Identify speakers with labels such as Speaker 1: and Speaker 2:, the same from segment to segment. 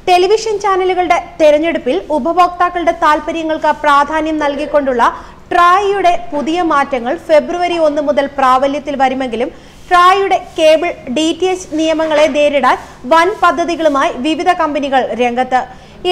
Speaker 1: Television ചാനലുകളുടെ തെരഞ്ഞെടുപ്പിൽ ഉപഭോക്താക്കളുടെ താൽപര്യങ്ങൾക്ക് പ്രാധാന്യം നൽകിക്കൊണ്ടുള്ള ട്രായിയുടെ പുതിയ മാറ്റങ്ങൾ ഫെബ്രുവരി 1 മുതൽ പ്രാബല്യത്തിൽ വരുമെങ്കിലും ട്രായിയുടെ കേബിൾ DTH നിയമങ്ങളെ നേരിടാൻ വൻ പദ്ധതികളുമായി വിവിധ കമ്പനികൾ രംഗത്ത്.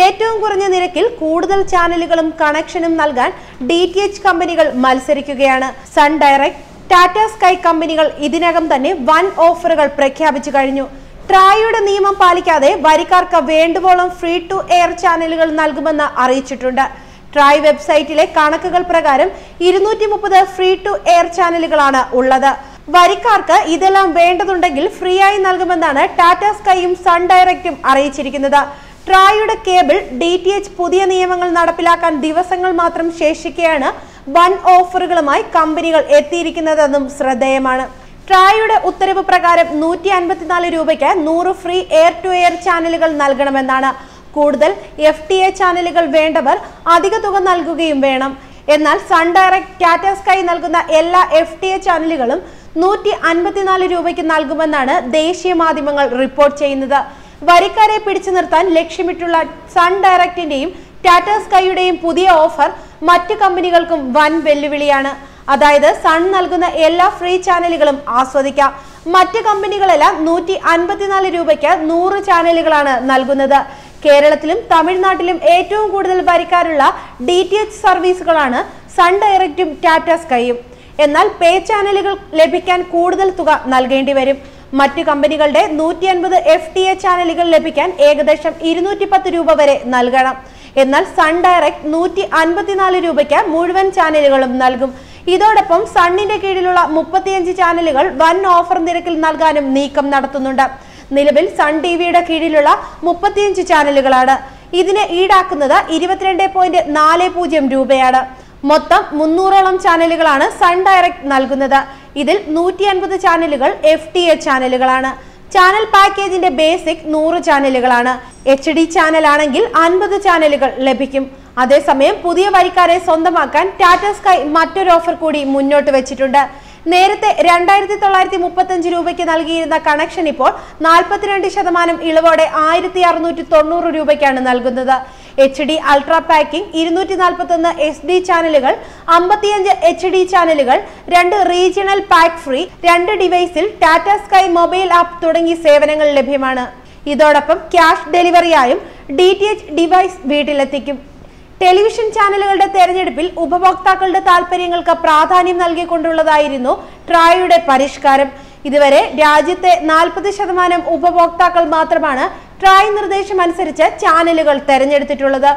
Speaker 1: ഏറ്റവും കുറഞ്ഞ നിരക്കിൽ കൂടുതൽ ചാനലുകളും കണക്ഷനും നൽകാൻ DTH കമ്പനികൾ മത്സരിക്കുകയാണ്. സൺ ഡയറക്ട്, ടാറ്റ സ്കൈ കമ്പനികൾ ഇതിനകം തന്നെ വൻ ഓഫറുകൾ പ്രഖ്യാപിച്ചു കഴിഞ്ഞു. ട്രായിയുടെ നിയമം പാലിക്കാതെ വരിക്കാർക്ക് വേണ്ടുവോളം ഫ്രീ ടു എയർ ചാനലുകൾ നൽകുമെന്ന് അറിയിച്ചിട്ടുണ്ട്. ട്രായ് വെബ്സൈറ്റിലെ കണക്കുകൾ പ്രകാരം 230 ഫ്രീ ടു എയർ ചാനലുകളാണ് ഉള്ളത്. വരിക്കാർക്ക് ഇതെല്ലാം വേണ്ടതുണ്ടെങ്കിൽ ഫ്രീ ആയി നൽകുമെന്നാണ് ടാറ്റ സ്കൈയും സൺ ഡയറക്റ്റും അറിയിച്ചിരിക്കുന്നത്. ട്രായിയുടെ കേബിൾ DTH പുതിയ നിയമങ്ങൾ നടപ്പിലാക്കാൻ ദിവസങ്ങൾ മാത്രം ശേഷിക്കെയാണ് വൻ ഓഫറുകളുമായി കമ്പനികൾ എത്തിയിരിക്കുന്നതെന്നും ശ്രദ്ധേയമാണ്. ട്രായിയുടെ ഉത്തരവ് പ്രകാരം 154 രൂപയ്ക്ക് 100 ഫ്രീ എയർ ടു എയർ ചാനലുകൾ നൽകണമെന്നാണ്. കൂടുതൽ FTA ചാനലുകൾ വേണ്ടവർ അധിക തുക നൽകുകയും വേണം. എന്നാൽ സൺ ഡയറക്ട്, ടാറ്റ സ്കൈ നൽകുന്ന എല്ലാ FTA ചാനലുകളും 154 രൂപയ്ക്ക് നൽകുമെന്നാണ് ദേശീയ മാധ്യമങ്ങൾ റിപ്പോർട്ട് ചെയ്യുന്നത്. വരിക്കാരെ പിടിച്ചു നിർത്താൻ ലക്ഷ്യമിട്ടുള്ള സൺ ഡയറക്റ്റിന്റെയും ടാറ്റ സ്കൈയുടെയും പുതിയ ഓഫർ മറ്റു കമ്പനികൾക്കും വൻ വെല്ലുവിളിയാണ്. അതായത് സൺ നൽകുന്ന എല്ലാ ഫ്രീ ചാനലുകളും ആസ്വദിക്കാം. മറ്റ് കമ്പനികളെല്ലാം 154 രൂപയ്ക്ക് 100 ചാനലുകളാണ് നൽകുന്നത്. കേരളത്തിലും തമിഴ്നാട്ടിലും ഏറ്റവും കൂടുതൽ വരിക്കാരുള്ള DTH സർവീസുകളാണ് സൺ ഡയറക്റ്റും ടാറ്റ സ്കൈയും. എന്നാൽ പേ ചാനലുകൾ ലഭിക്കാൻ കൂടുതൽ തുക നൽകേണ്ടി വരും. മറ്റു കമ്പനികളുടെ 150 FTA ചാനലുകൾ ലഭിക്കാൻ ഏകദേശം 210 രൂപ വരെ നൽകണം. എന്നാൽ സൺ ഡയറക്ട് 154 രൂപയ്ക്ക് മുഴുവൻ ചാനലുകളും നൽകും. ഇതോടൊപ്പം സണ്ണിന്റെ കീഴിലുള്ള 35 ചാനലുകൾ വൻ ഓഫർ നിരക്കിൽ നൽകാനും നീക്കം നടത്തുന്നുണ്ട്. നിലവിൽ സൺ ടിവിയുടെ കീഴിലുള്ള 35 ചാനലുകളാണ്. ഇതിന് ഈടാക്കുന്നത് 22.40 രൂപയാണ്. മൊത്തം 300ഓളം ചാനലുകളാണ് സൺ ഡയറക്ട് നൽകുന്നത്. ഇതിൽ 150 ചാനലുകൾ FTA ചാനലുകളാണ്. ചാനൽ പാക്കേജിന്റെ ബേസിക് 100 ചാനലുകളാണ്. HD ചാനൽ ആണെങ്കിൽ 50 ചാനലുകൾ ലഭിക്കും. അതേസമയം പുതിയ വരിക്കാരെ സ്വന്തമാക്കാൻ ടാറ്റ സ്കൈ മറ്റൊരു ഓഫർ കൂടി മുന്നോട്ട് വെച്ചിട്ടുണ്ട്. നേരത്തെ 2935 രൂപയ്ക്ക് നൽകിയിരുന്ന കണക്ഷൻ ഇപ്പോൾ 42% ഇളവോടെ 1690 രൂപയ്ക്കാണ് നൽകുന്നത്. HD അൾട്രാ പാക്കിംഗ്, 241 SD ചാനലുകൾ, 55 HD ചാനലുകൾ, 2 റീജിയണൽ പാക്ക് ഫ്രീ, 2 ഡിവൈസിൽ ടാറ്റ സ്കൈ മൊബൈൽ ആപ്പ് തുടങ്ങിയ സേവനങ്ങൾ ലഭ്യമാണ്. ഇതോടൊപ്പം ക്യാഷ് ഡെലിവറിയായും DTH ഡിവൈസ് വീട്ടിലെത്തിക്കും. ടെലിവിഷൻ ചാനലുകളുടെ തെരഞ്ഞെടുപ്പിൽ ഉപഭോക്താക്കളുടെ താൽപര്യങ്ങൾക്ക് പ്രാധാന്യം നൽകിക്കൊണ്ടുള്ളതായിരുന്നു ട്രായിയുടെ പരിഷ്കാരം. ഇതുവരെ രാജ്യത്തെ 40% ഉപഭോക്താക്കൾ മാത്രമാണ് ട്രായ് നിർദ്ദേശം അനുസരിച്ച് ചാനലുകൾ തെരഞ്ഞെടുത്തിട്ടുള്ളത്.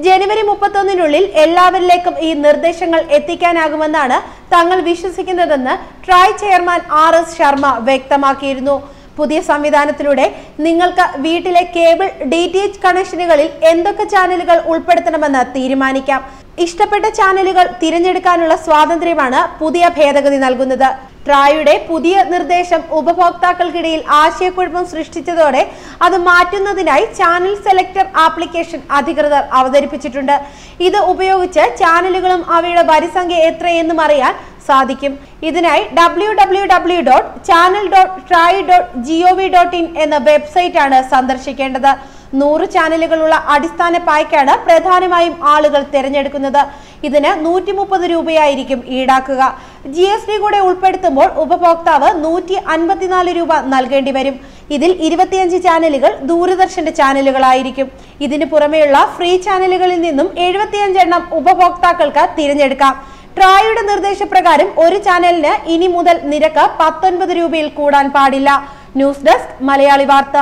Speaker 1: ജനുവരി 31-നുള്ളിൽ എല്ലാവരിലേക്കും ഈ നിർദ്ദേശങ്ങൾ എത്തിക്കാനാകുമെന്നാണ് തങ്ങൾ വിശ്വസിക്കുന്നതെന്ന് ട്രായ് ചെയർമാൻ RS ശർമ്മ വ്യക്തമാക്കിയിരുന്നു. പുതിയ സംവിധാനത്തിലൂടെ നിങ്ങൾക്ക് വീട്ടിലെ കേബിൾ DTH കണക്ഷനുകളിൽ എന്തൊക്കെ ചാനലുകൾ ഉൾപ്പെടുത്തണമെന്ന് തീരുമാനിക്കാം. ഇഷ്ടപ്പെട്ട ചാനലുകൾ തിരഞ്ഞെടുക്കാനുള്ള സ്വാതന്ത്ര്യമാണ് പുതിയ ഭേദഗതി നൽകുന്നത്. ട്രായിയുടെ പുതിയ നിർദ്ദേശം ഉപഭോക്താക്കൾക്കിടയിൽ ആശയക്കുഴപ്പം സൃഷ്ടിച്ചതോടെ അത് മാറ്റുന്നതിനായി ചാനൽ സെലക്ടർ ആപ്ലിക്കേഷൻ അധികൃതർ അവതരിപ്പിച്ചിട്ടുണ്ട്. ഇത് ഉപയോഗിച്ച് ചാനലുകളും അവയുടെ വരിസംഖ്യ എത്രയെന്നും അറിയാൻ സാധിക്കും. ഇതിനായി www.channel.trai.gov.in എന്ന വെബ്സൈറ്റ് ആണ് സന്ദർശിക്കേണ്ടത്. 100 ചാനലുകളുള്ള അടിസ്ഥാന പായ്ക്കാണ് പ്രധാനമായും ആളുകൾ തിരഞ്ഞെടുക്കുന്നത്. ഇതിന് 130 രൂപയായിരിക്കും ഈടാക്കുക. GST കൂടെ ഉൾപ്പെടുത്തുമ്പോൾ ഉപഭോക്താവ് 154 രൂപ നൽകേണ്ടി വരും. ഇതിൽ 25 ചാനലുകൾ ദൂരദർശന്റെ ചാനലുകളായിരിക്കും. ഇതിനു പുറമെയുള്ള ഫ്രീ ചാനലുകളിൽ നിന്നും 75 എണ്ണം ഉപഭോക്താക്കൾക്ക് തിരഞ്ഞെടുക്കാം. ട്രായിയുടെ നിർദ്ദേശപ്രകാരം ഒരു ചാനലിന് ഇനി മുതൽ നിരക്ക് 19 രൂപയിൽ കൂടാൻ പാടില്ല. ന്യൂസ് ഡെസ്ക് മലയാളി വാർത്ത.